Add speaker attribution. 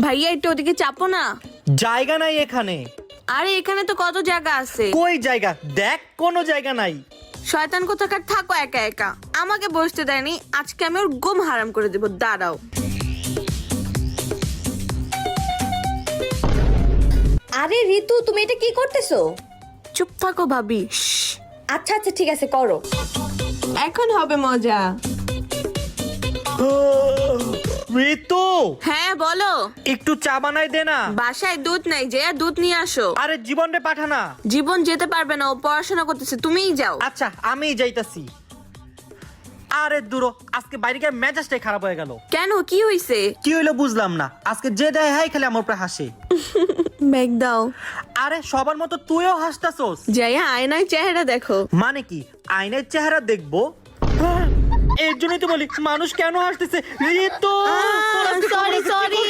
Speaker 1: ভাইয়া একটু ওদিকে চাপো না।
Speaker 2: জায়গা নাই এখানে।
Speaker 1: আরে এখানে তো কত জায়গা আছে।
Speaker 2: কই জায়গা? দেখ কোনো জায়গা নাই।
Speaker 1: শয়তান কোথাকার, থাকো একা একা। আমাকে বসতে দেয়নি, আজকে আমি ওর ঘুম হারাম করে দেবো, দাঁড়াও।
Speaker 3: আরে ঋতু, তুমি এটা কি করতেছো?
Speaker 1: চুপ থাকো ভাবি।
Speaker 3: আচ্ছা আচ্ছা ঠিক আছে, করো।
Speaker 1: এখন হবে মজা।
Speaker 2: ঋতু,
Speaker 1: হ্যাঁ বলো।
Speaker 2: একটু চা বানাই দে না।
Speaker 1: বাসায় দুধ নাই, যে দুধ নিয়ে আসো।
Speaker 2: আরে জীবন রে পাঠা না।
Speaker 1: জীবন যেতে পারবে না, ও পড়াশোনা করতেছে, তুমিই যাও।
Speaker 2: আচ্ছা আমিই যাইতাছি। আরে দূর, আজকে বাইরে গিয়ে মেজাজটাই খারাপ হয়ে গেল।
Speaker 1: কেন, কি হইছে?
Speaker 2: কি হইলো বুঝলাম না। আজকে যে দেয় হাই খালি আমার উপরে হাসে।
Speaker 1: ব্যাগ দাও।
Speaker 2: আরে সবার মতো তুইও হাসতাছস।
Speaker 1: যাইয়া আয়নায় চেহারা দেখো।
Speaker 2: মানে কি আয়নার চেহারা দেখবো? হ্যাঁ, এর জন্যই তো বলি মানুষ কেন হাসতেছে। ঋতু,
Speaker 1: সরি সরি।